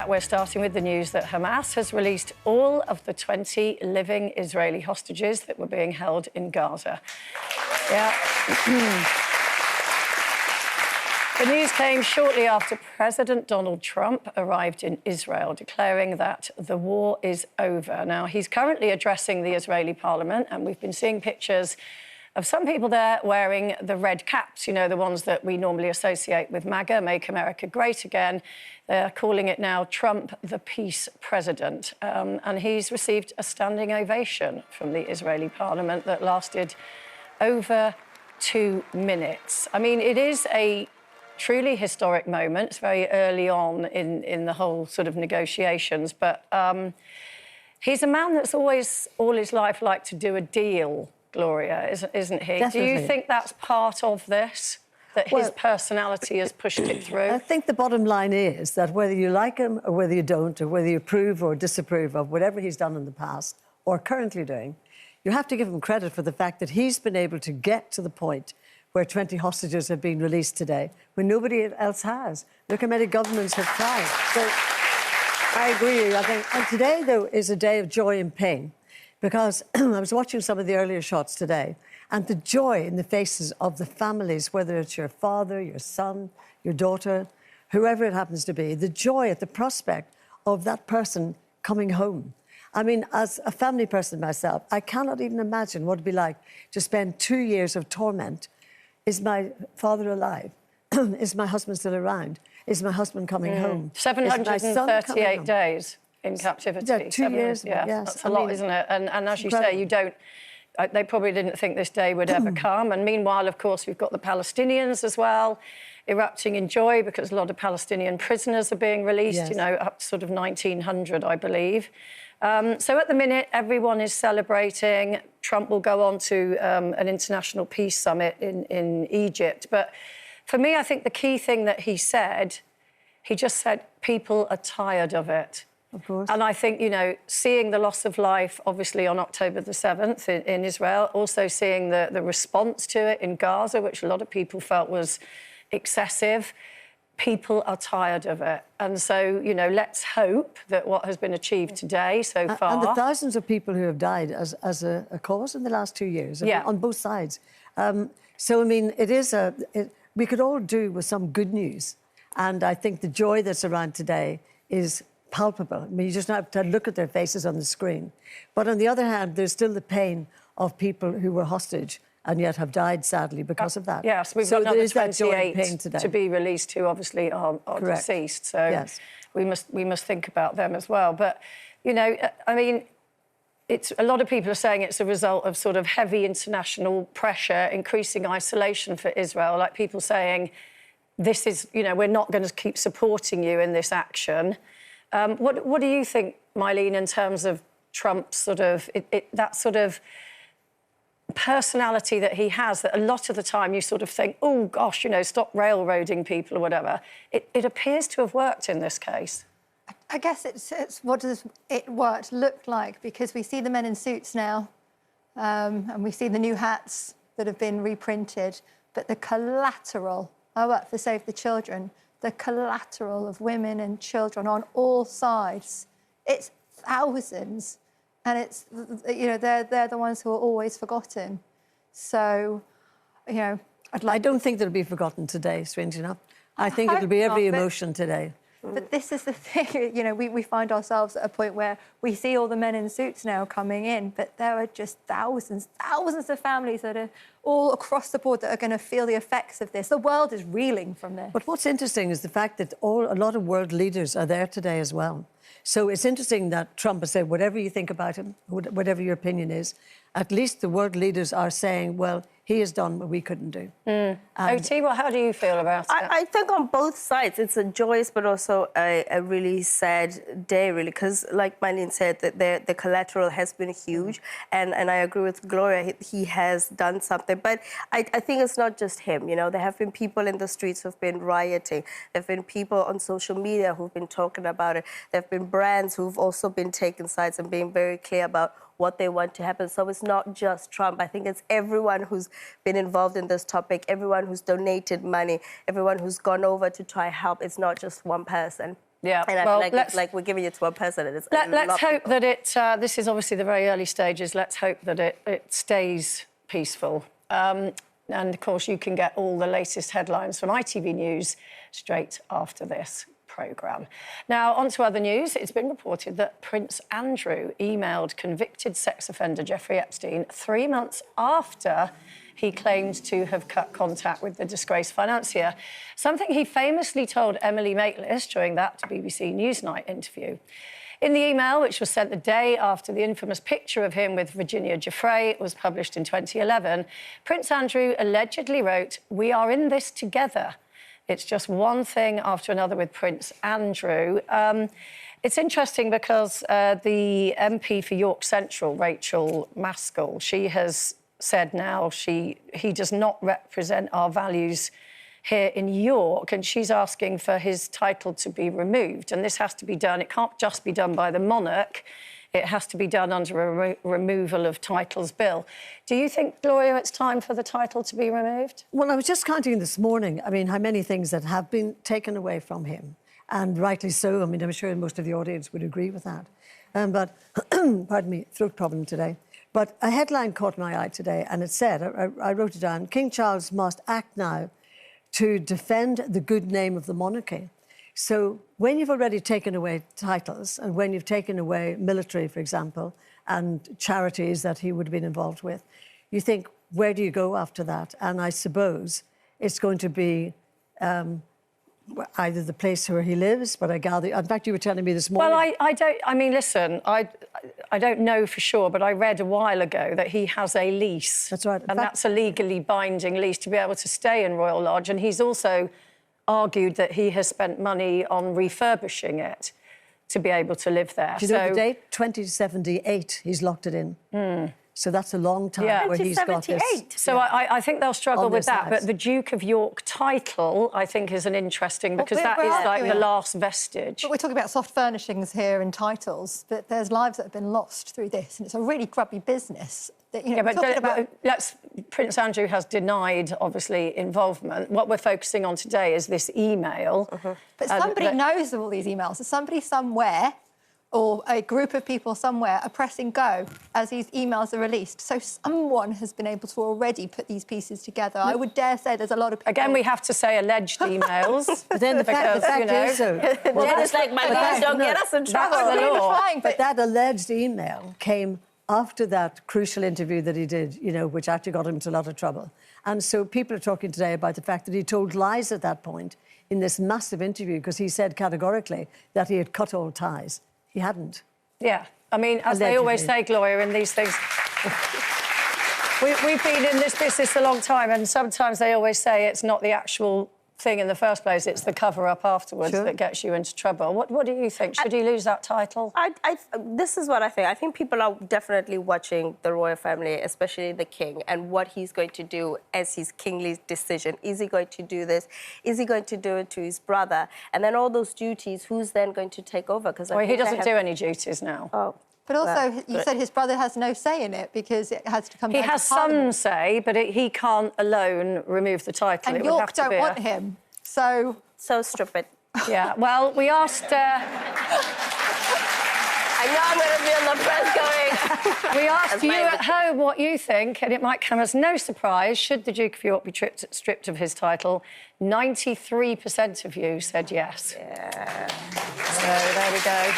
we're starting with the news that Hamas has released all of the 20 living Israeli hostages that were being held in Gaza. Yeah. The news came shortly after President Donald Trump arrived in Israel, declaring that the war is over. Now, he's currently addressing the Israeli parliament, and we've been seeing pictures of some people there wearing the red caps, you know, the ones that we normally associate with MAGA, Make America Great Again. They're calling it now Trump the Peace President. And he's received a standing ovation from the Israeli parliament that lasted over 2 minutes. I mean, it is a truly historic moment. It's very early on in the whole sort of negotiations, but he's a man that's always, all his life, liked to do a deal, Gloria, isn't he? Definitely. Do you think that's part of this, that his personality has pushed it through? I think the bottom line is that whether you like him or whether you don't, or whether you approve or disapprove of whatever he's done in the past or currently doing, you have to give him credit for the fact that he's been able to get to the point where 20 hostages have been released today, when nobody else has. Look how many governments have tried. So I agree. I think, and today, though, is a day of joy and pain, because I was watching some of the earlier shots today, and the joy in the faces of the families, whether it's your father, your son, your daughter, whoever it happens to be, the joy at the prospect of that person coming home. I mean, as a family person myself, I cannot even imagine what it'd be like to spend 2 years of torment. Is my father alive? Is my husband still around? Is my husband coming home? 738 days in captivity. Yeah, 2 years. Yeah, yes. that's a lot, isn't it? And as you say, you don't... They probably didn't think this day would ever come. And meanwhile, of course, we've got the Palestinians as well, erupting in joy because a lot of Palestinian prisoners are being released, yes. you know, up to sort of 1900, I believe. So at the minute, everyone is celebrating. Trump will go on to an international peace summit in Egypt. But for me, I think the key thing that he just said, people are tired of it. Of course. And I think, you know, seeing the loss of life, obviously, on October the 7th in Israel, also seeing the response to it in Gaza, which a lot of people felt was excessive. People are tired of it. And so, you know, let's hope that what has been achieved today so far... And the thousands of people who have died as a cause in the last 2 years, yeah. on both sides. So, I mean, we could all do with some good news. And I think the joy that's around today is palpable. I mean, you just have to look at their faces on the screen. But on the other hand, there's still the pain of people who were hostage and yet have died, sadly, because of that. Yes, we've got another 28 to be released who obviously are deceased. So yes. we must think about them as well. But, you know, I mean, it's a lot of people are saying it's a result of sort of heavy international pressure, increasing isolation for Israel, like people saying, this is, you know, we're not going to keep supporting you in this action. What do you think, Mylene, in terms of Trump's sort of, that sort of personality that he has, that a lot of the time you sort of think, oh, gosh, you know, stop railroading people or whatever. It appears to have worked in this case. I guess it's what does it worked look like, because we see the men in suits now and we see the new hats that have been reprinted, but the collateral, I work for Save the Children, the collateral of women and children on all sides, it's thousands. And it's, you know, they're the ones who are always forgotten. So, you know, I don't think they'll be forgotten today, strange enough. I think it'll be every emotion today. But this is the thing, you know, we find ourselves at a point where we see all the men in suits now coming in, but there are just thousands of families that are all across the board that are going to feel the effects of this. The world is reeling from this. But what's interesting is the fact that a lot of world leaders are there today as well. So it's interesting that Trump has said, whatever you think about him, whatever your opinion is, at least the world leaders are saying, well, he has done what we couldn't do. OT, well, how do you feel about it? I think on both sides, it's a joyous but also a really sad day, really, because, like Mylene said, that the collateral has been huge, and I agree with Gloria, he has done something. But I think it's not just him, you know. There have been people in the streets who've been rioting. There have been people on social media who've been talking about it. There have been brands who've also been taking sides and being very clear about what they want to happen. So it's not just Trump. I think it's everyone who's been involved in this topic, everyone who's donated money, everyone who's gone over to try help. It's not just one person. Yeah, And I well, feel like it's like we're giving it to one person and it's let's hope that it, this is obviously the very early stages, let's hope that it stays peaceful. And, of course, you can get all the latest headlines from ITV News straight after this programme. Now, on to other news. It's been reported that Prince Andrew emailed convicted sex offender Jeffrey Epstein 3 months after he claimed to have cut contact with the disgraced financier, something he famously told Emily Maitlis during that BBC Newsnight interview. In the email, which was sent the day after the infamous picture of him with Virginia Giuffre was published in 2011, Prince Andrew allegedly wrote, "We are in this together. It's just one thing after another with Prince Andrew." It's interesting because the MP for York Central, Rachel Maskell, she has said now he does not represent our values here in York, and she's asking for his title to be removed. And this has to be done, it can't just be done by the monarch, it has to be done under a removal of titles bill. Do you think, Gloria, it's time for the title to be removed? Well, I was just counting this morning, I mean, how many things that have been taken away from him, and rightly so. I mean, I'm sure most of the audience would agree with that. But, pardon me, throat problem today. But a headline caught my eye today, and it said, I wrote it down, King Charles must act now to defend the good name of the monarchy. So when you've already taken away titles, and when you've taken away military, for example, and charities that he would have been involved with, you think, where do you go after that? And I suppose it's going to be either the place where he lives, but I gather... In fact, you were telling me this morning... Well, I don't... I mean, listen, I don't know for sure, but I read a while ago that he has a lease. That's right. And that's a legally binding lease to be able to stay in Royal Lodge. And he's also argued that he has spent money on refurbishing it to be able to live there. Do you know the date? 2078, he's locked it in. So that's a long time where he's got this... So I think they'll struggle with that. But the Duke of York title, I think, is an interesting... because that is like the last vestige. But we're talking about soft furnishings here and titles, but there's lives that have been lost through this, and it's a really grubby business. That, you know, Prince Andrew has denied, obviously, involvement. What we're focusing on today is this email. But somebody knows of all these emails. So somebody somewhere, or a group of people somewhere, are pressing go as these emails are released. So someone has been able to already put these pieces together. I would dare say there's a lot of people... Again, we have to say alleged emails. But then the fact is, so... Well, it's like, my God, don't get us in trouble. That's the law. But that alleged email came after that crucial interview that he did, you know, which actually got him into a lot of trouble. And so people are talking today about the fact that he told lies at that point in this massive interview, because he said categorically that he had cut all ties. He hadn't. Yeah. I mean, as they always say, Gloria, in these things... We've been in this business a long time, and sometimes they always say it's not the actual thing in the first place, it's the cover-up afterwards that gets you into trouble. What do you think? Should he lose that title? This is what I think. I think people are definitely watching the royal family, especially the king, and what he's going to do as his kingly decision. Is he going to do this? Is he going to do it to his brother? And then all those duties, who's then going to take over? Because he doesn't do any duties now. Oh. But also, you said his brother has no say in it because it has to come down to He has Parliament. some say, but he can't alone remove the title. And York don't want him, so... So stupid. Yeah, well, we asked... I know I'm going to be on the press going... We asked you at home what you think, and it might come as no surprise, should the Duke of York be stripped of his title? 93% of you said yes. Yeah. So there we go.